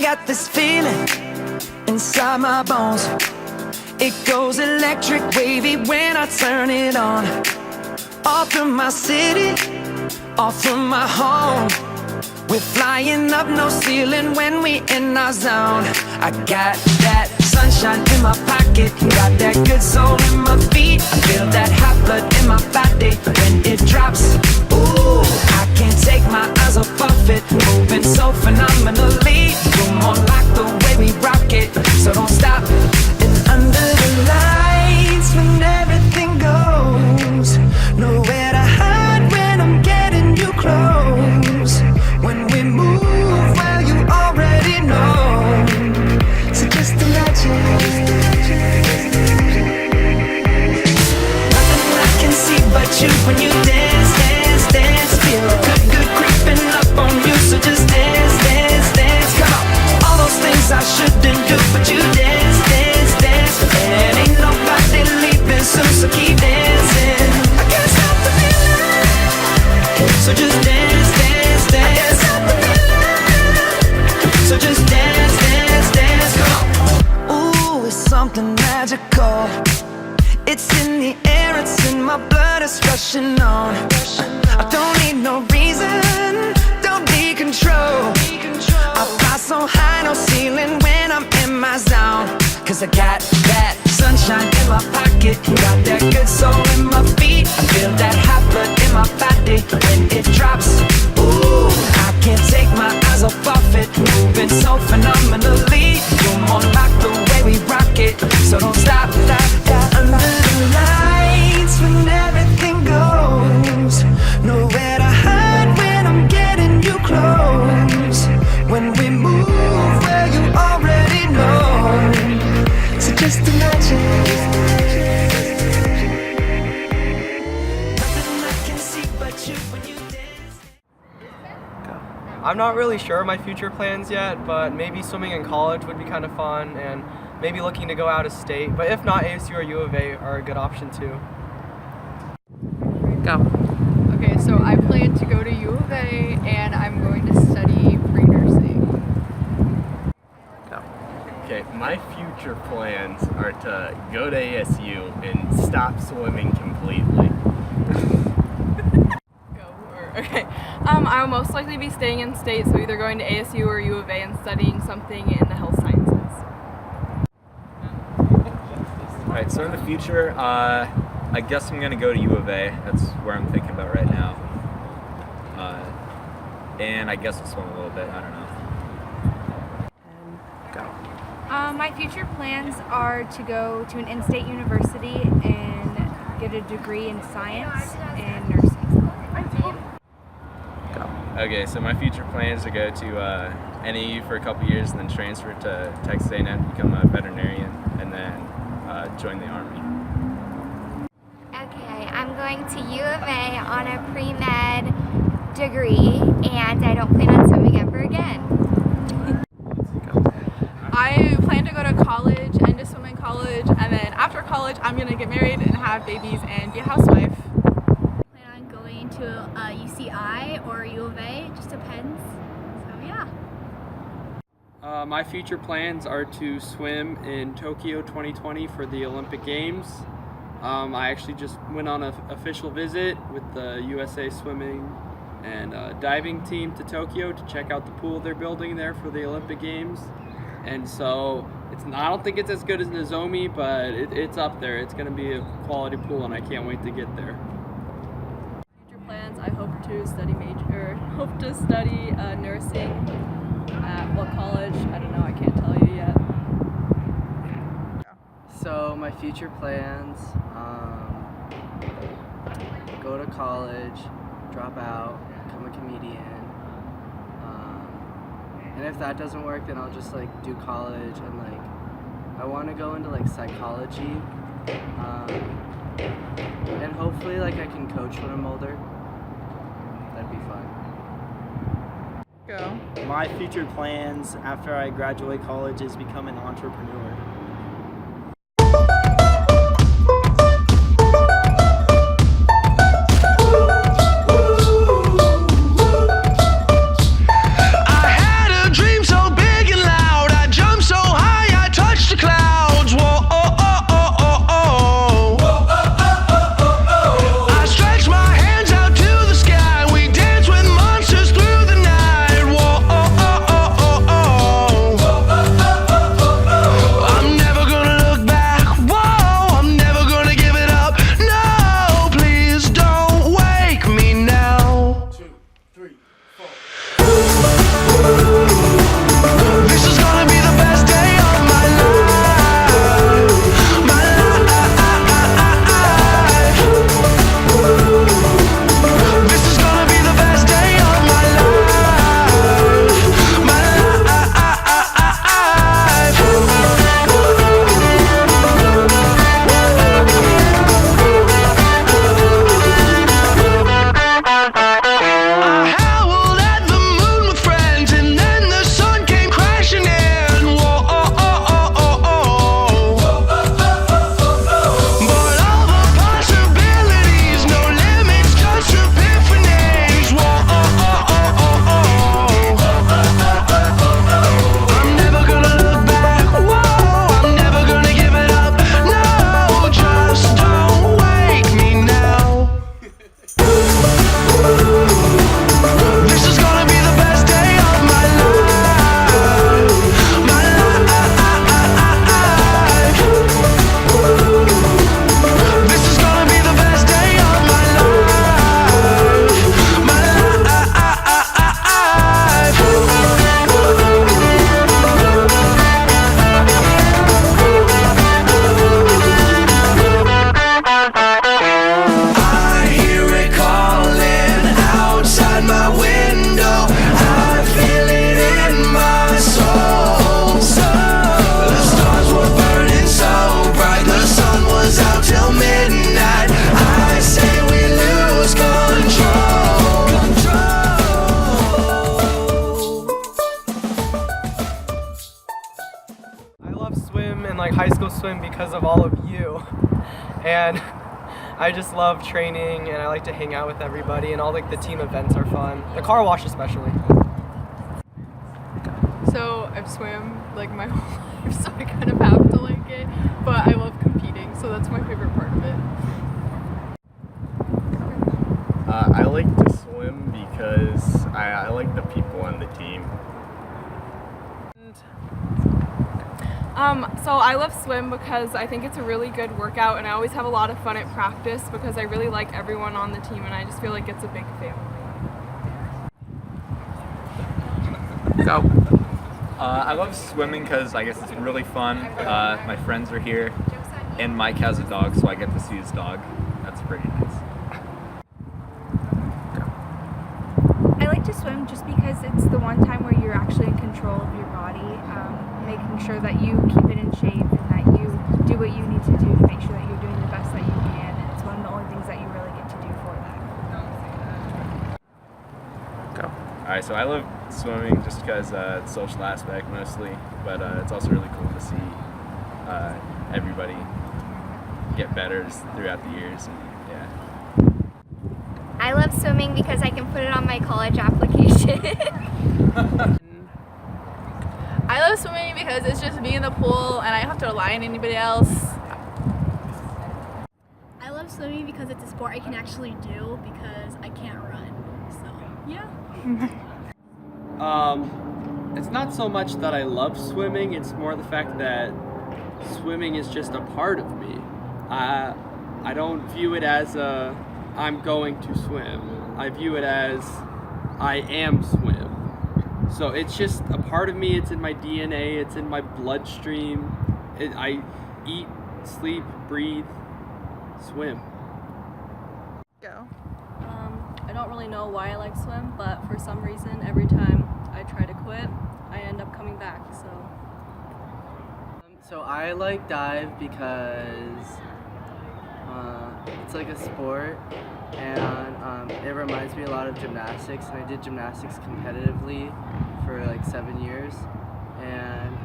got this feeling inside my bones. It goes electric wavy when I turn it on. Off from my city, off from my home. We're flying up, no ceiling when we in our zone. I got that sunshine in my pocket, got that good soul in my feet. I feel that hot blood in my body when it drops. Ooh, I can't take my eyes off of it, moving so phenomenally. You're more like the way we rock it, so don't stop. And under the lights when everything goes, nowhere to hide when I'm getting you close. When we move, well, you already know. So just imagine. Nothing I can see but you when you dance, dance, dance. Feel good, good creeping up on you. So just dance, dance, dance. Come on. All those things I shouldn't do, but you dance, dance, dance. And ain't nobody leaving soon, so keep dancing. I can't stop the feeling. So just dance, dance, dance. So just dance, dance, dance, come on. Ooh, it's something magical. It's in the air, it's in my blood, it's rushing on. I don't need no reason, don't need control. I fly so high, no ceiling when I'm in my zone. Cause I got that sunshine in my pocket, got that good soul in my feet. I feel that hot blood in my body when it drops. Ooh, I can't take my eyes off of it, moving so phenomenally. You're more like the way we rock it, so don't stop, stop, stop. Under the lights when everything goes, nowhere to hide when I'm getting you close. When we move, well, you already know. So just imagine. Nothing I can see but you when you dance. I'm not really sure of my future plans yet, but maybe swimming in college would be kind of fun, and maybe looking to go out of state. But if not, ASU or U of A are a good option too. Go. Okay, so I plan to go to U of A and I'm going to study pre-nursing. Go. Okay, my future plans are to go to ASU and stop swimming completely. Okay, I will most likely be staying in state, so either going to ASU or U of A and studying something in the health sciences. Alright, so in the future, I guess I'm going to go to U of A. That's where I'm thinking about right now. And I guess I'll swim a little bit, I don't know. Go. My future plans are to go to an in-state university and get a degree in science and nursing. Okay, so my future plans are to go to NAU for a couple years and then transfer to Texas A&M, become a veterinarian, and then join the Army. Okay, I'm going to U of A on a pre-med degree, and I don't plan on swimming ever again. I plan to go to college and to swim in college, and then after college I'm going to get married and have babies and be a housewife. Plan on going to UCI or U of A, it just depends. So yeah. My future plans are to swim in Tokyo 2020 for the Olympic Games. I actually just went on an official visit with the USA Swimming and diving team to Tokyo to check out the pool they're building there for the Olympic Games. And so I don't think it's as good as Nozomi, but it's up there. It's going to be a quality pool, and I can't wait to get there. Future plans, I hope to study nursing. At what college? I don't know, I can't tell you yet. So my future plans, go to college, drop out, become a comedian, and if that doesn't work, then I'll just like do college, and like I want to go into like psychology, and hopefully like I can coach when I'm older. That'd be fun. Go. My future plans after I graduate college is become an entrepreneur. I had a dream so big and loud. and I just love training, and I like to hang out with everybody, and all like the team events are fun. The car wash especially. So I've swam like my whole life, so I kind of have to like it, but I love competing, so that's my favorite part of it. I like to swim because I like the people on the team. So I love swim because I think it's a really good workout, and I always have a lot of fun at practice because I really like everyone on the team, and I just feel like it's a big family. Go. I love swimming because I guess it's really fun. My friends are here, and Mike has a dog, so I get to see his dog. That's pretty nice. I like to swim just because it's the one time where you're actually in control of your body, making sure that you keep it in shape and that you do what you need to do to make sure that you're doing the best that you can. And it's one of the only things that you really get to do for that. Go. Alright, so I love swimming just because the social aspect mostly, but it's also really cool to see everybody get better throughout the years. And, yeah. I love swimming because I can put it on my college application. I love swimming because it's just me in the pool, and I don't have to rely on anybody else. I love swimming because it's a sport I can actually do because I can't run. So, yeah. It's not so much that I love swimming, it's more the fact that swimming is just a part of me. I don't view it as I'm going to swim. I view it as I am swim. So it's just a part of me, it's in my DNA, it's in my bloodstream. I eat, sleep, breathe, swim. Go. I don't really know why I like swim, but for some reason, every time I try to quit, I end up coming back, so. So I like dive because it's like a sport, and it reminds me a lot of gymnastics, and I did gymnastics competitively for like 7 years, and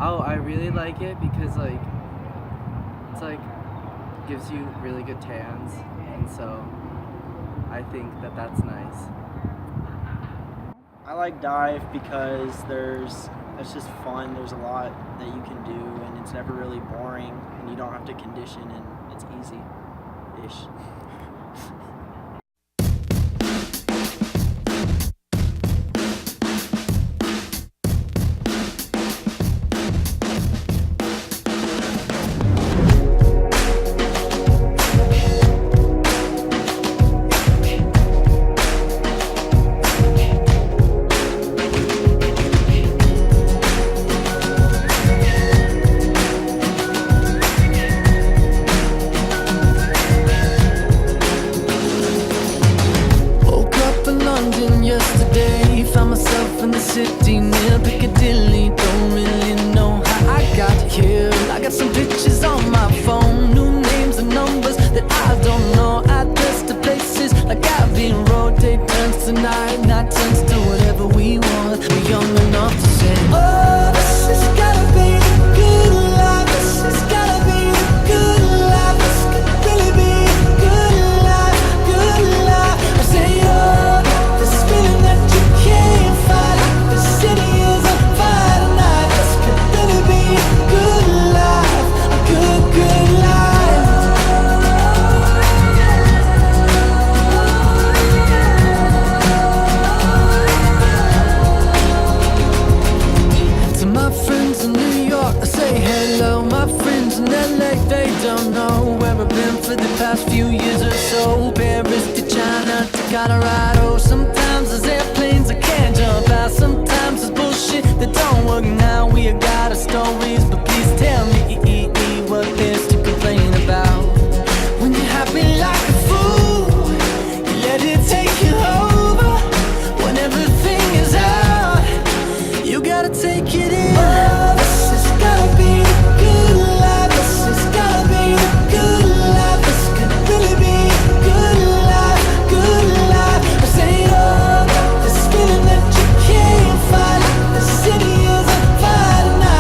I really like it because like it's like gives you really good tans, and so I think that that's nice. I like dive because it's just fun. There's a lot that you can do, and it's never really boring, and you don't have to condition, and it's easy-ish. Found myself in the city near Piccadilly. Don't really know how I got here. I got some pictures on my phone, new names and numbers that I don't know. Address to places like Abbey Road. Day turns to night, night turns to whatever we want. We're young enough to say, oh, this has gotta be the good life. This has gotta be the good life. This could really be the good life, good life. I say, oh, this feeling that you can't fight. The city is on fire tonight. This could really be a good life, a good, good life. To my friends in New York, I say hello. My friends in LA, they don't know where I've been for the past few years or so. Paris to China to Colorado. Sometimes there's airplanes I can't jump out. Sometimes there's bullshit that don't work now. We got our stories, but please tell me what there's to complain about. When you're happy like a fool, you let it take you over. When everything is out, you gotta take it in. Oh, this has gotta be the good life. This has gotta be the good life. This could really be the good life, good life. I say, oh, this feeling that you can't fight. The city is on fire tonight.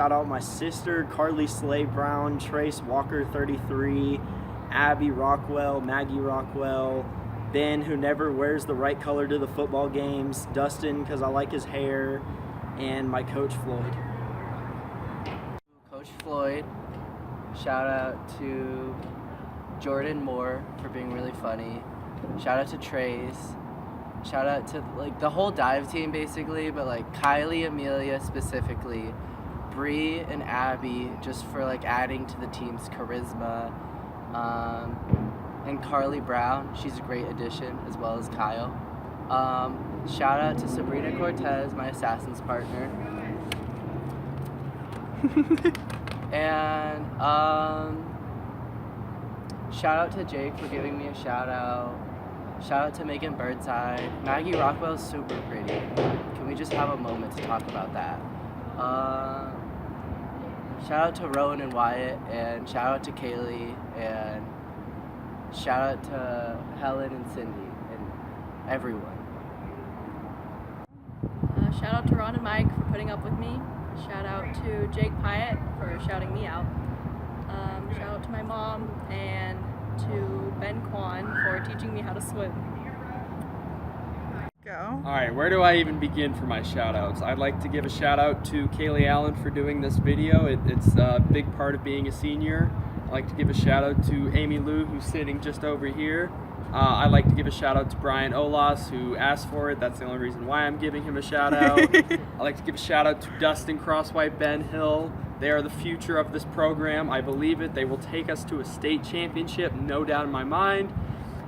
shout out my sister, Carly Slay Brown, Trace Walker 33, Abby Rockwell, Maggie Rockwell, Ben, who never wears the right color to the football games, Dustin, because I like his hair, and my coach, Floyd. Coach Floyd. Shout out to Jordan Moore for being really funny. Shout out to Trace. Shout out to like the whole dive team basically, but like Kylie, Amelia specifically, Bree and Abby just for like adding to the team's charisma. And Carly Brown, she's a great addition, as well as Kyle. Shout out to Sabrina Cortez, my Assassins partner. And shout out to Jake for giving me a shout out. Shout out to Megan Birdside. Maggie Rockwell's super pretty. Can we just have a moment to talk about that? Shout out to Rowan and Wyatt, and shout out to Kaylee, and shout out to Helen and Cindy and everyone. Shout out to Ron and Mike for putting up with me. Shout out to Jake Pyatt for shouting me out. Shout out to my mom and to Ben Kwan for teaching me how to swim. All right, where do I even begin for my shout outs? I'd like to give a shout out to Kaylee Allen for doing this video. It's a big part of being a senior. I'd like to give a shout out to Amy Lou, who's sitting just over here. I'd like to give a shout out to Brian Olas, who asked for it. That's the only reason why I'm giving him a shout out. I'd like to give a shout out to Dustin Crosswhite, Ben Hill. They are the future of this program. I believe it. They will take us to a state championship, no doubt in my mind.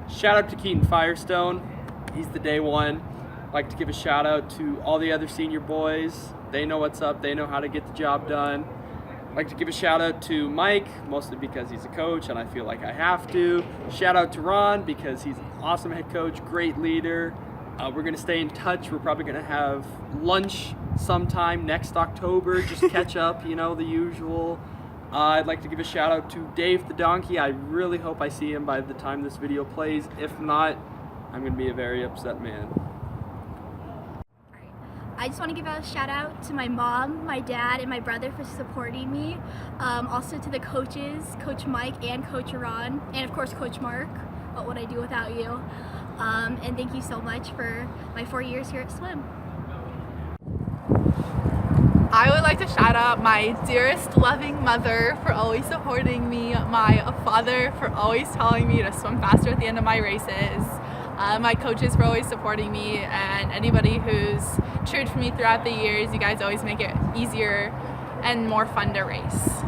Shout out to Keaton Firestone. He's the day one. I'd like to give a shout out to all the other senior boys. They know what's up. They know how to get the job done. I'd like to give a shout out to Mike, mostly because he's a coach and I feel like I have to. Shout out to Ron because he's an awesome head coach, great leader. We're going to stay in touch. We're probably going to have lunch sometime next October, just catch up, you know, the usual. I'd like to give a shout out to Dave the Donkey. I really hope I see him by the time this video plays. If not, I'm going to be a very upset man. I just want to give a shout out to my mom, my dad, and my brother for supporting me. Also to the coaches, Coach Mike and Coach Ron, and of course Coach Mark. What would I do without you? And thank you so much for my 4 years here at Swim. I would like to shout out my dearest loving mother for always supporting me, my father for always telling me to swim faster at the end of my races, my coaches for always supporting me, and anybody who's cheered for me throughout the years. You guys always make it easier and more fun to race.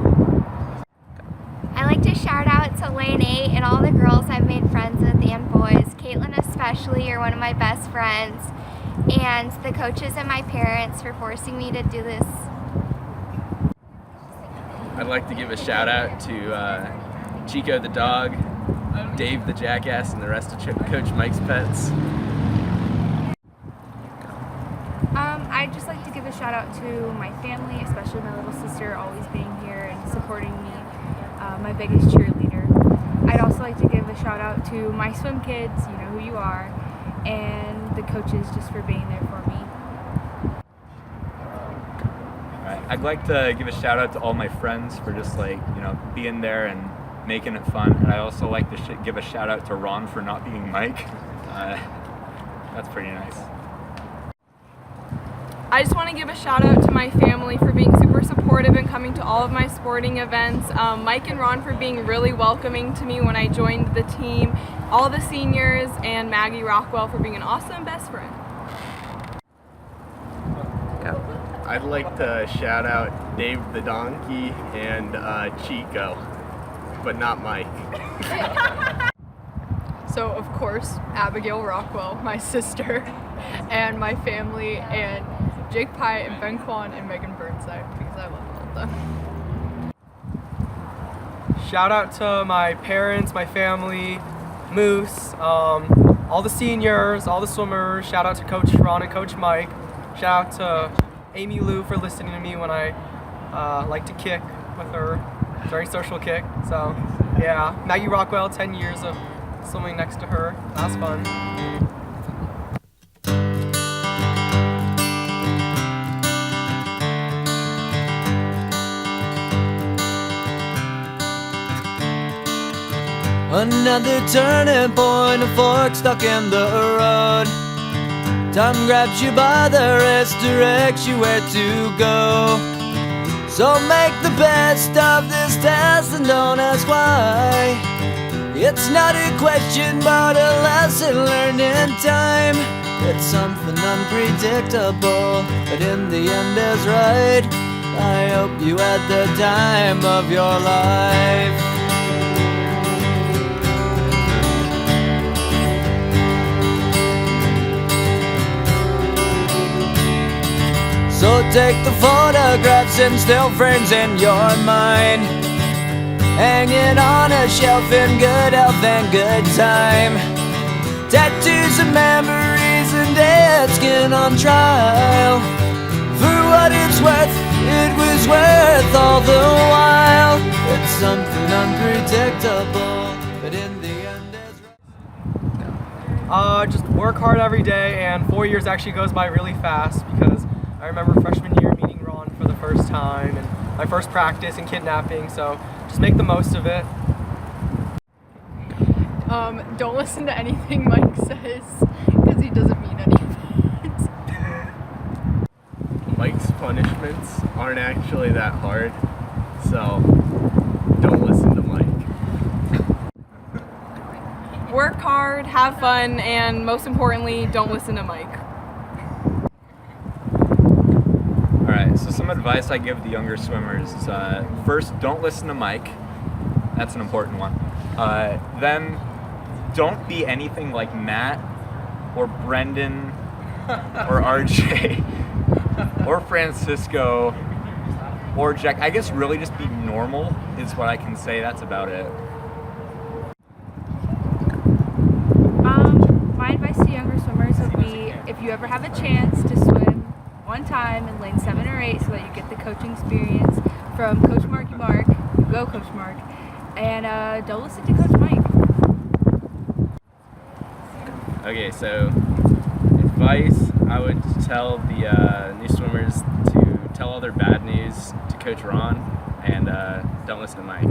I like to shout out to Lane 8 and all the girls I've made friends with and boys. Caitlin especially, you're one of my best friends. And the coaches and my parents for forcing me to do this. I'd like to give a shout out to Chico the dog, Dave the jackass, and the rest of Coach Mike's pets. I'd just like to give a shout out to my family, especially my little sister, always being here and supporting me, my biggest cheerleader. I'd also like to give a shout out to my swim kids, you know who you are, and the coaches just for being there for me. Alright, I'd like to give a shout out to all my friends for just being there and making it fun. And I also like to give a shout out to Ron for not being Mike. That's pretty nice. I just want to give a shout out to my family for being super supportive and coming to all of my sporting events. Mike and Ron for being really welcoming to me when I joined the team. All the seniors, and Maggie Rockwell for being an awesome best friend. I'd like to shout out Dave the Donkey and Chico, but not Mike. So of course, Abigail Rockwell, my sister, and my family, and Jake Pyatt and Ben Kwan and Megan Burnside, because I love all of them. Shout out to my parents, my family, Moose, all the seniors, all the swimmers. Shout out to Coach Ron and Coach Mike. Shout out to Amy Lou for listening to me when I like to kick with her during social kick. So yeah, Maggie Rockwell, 10 years of swimming next to her. That was fun. Another turning point, a fork stuck in the road. Time grabs you by the wrist, directs you where to go. So make the best of this test and don't ask why. It's not a question but a lesson learned in time. It's something unpredictable, but in the end is right. I hope you had the time of your life. So take the photographs and still frames in your mind, hanging on a shelf in good health and good time. Tattoos and memories and dead skin on trial. For what it's worth, it was worth all the while. It's something unpredictable, but in the end it's right. Just work hard every day, and 4 years actually goes by really fast because I remember freshman year meeting Ron for the first time and my first practice in kidnapping, so just make the most of it. Don't listen to anything Mike says, because he doesn't mean any of it. Mike's punishments aren't actually that hard, so don't listen to Mike. Work hard, have fun, and most importantly, don't listen to Mike. Alright, so some advice I give the younger swimmers is first, don't listen to Mike. That's an important one. Then, don't be anything like Matt or Brendan or RJ or Francisco or Jack. I guess really just be normal is what I can say. That's about it. My advice to younger swimmers would be, if you ever have a chance to swim one time in lane 7 or 8 so that you get the coaching experience from Coach Marky Mark, go Coach Mark, and don't listen to Coach Mike. Okay, so advice, I would tell the new swimmers to tell all their bad news to Coach Ron, and don't listen to Mike.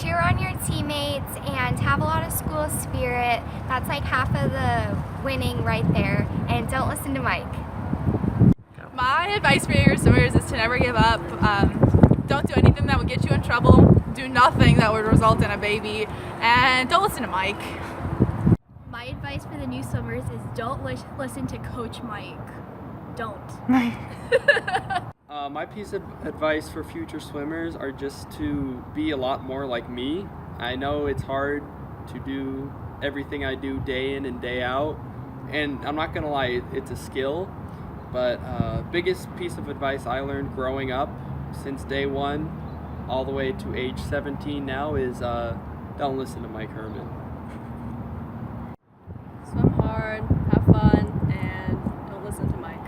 Cheer on your teammates and have a lot of school spirit. That's like half of the winning right there. And don't listen to Mike. My advice for your swimmers is to never give up. Don't do anything that would get you in trouble. Do nothing that would result in a baby. And don't listen to Mike. My advice for the new swimmers is don't listen to Coach Mike. Don't. My piece of advice for future swimmers are just to be a lot more like me. I know it's hard to do everything I do day in and day out, and I'm not gonna lie, it's a skill, but biggest piece of advice I learned growing up since day one all the way to age 17 now is don't listen to Mike Herman. Swim hard, have fun, and don't listen to Mike.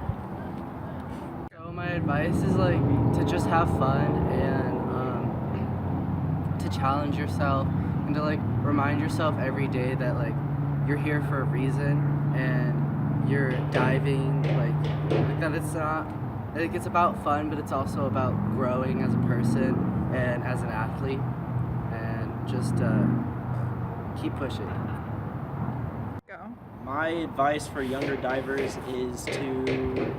So my advice is like to just have fun and to challenge yourself and to like remind yourself every day that like you're here for a reason and you're diving like that. It's not like it's about fun, but it's also about growing as a person and as an athlete, and just keep pushing. My advice for younger divers is to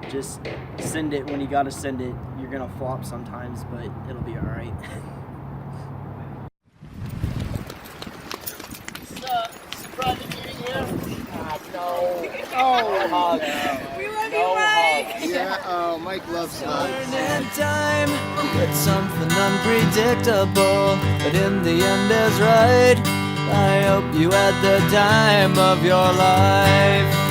just send it when you gotta send it. You're gonna flop sometimes, but it'll be alright. Surprised meeting you? No. We love you, Mike. Yeah, Mike loves hugs. Time, it's something unpredictable, but in the end is right. I hope you had the time of your life.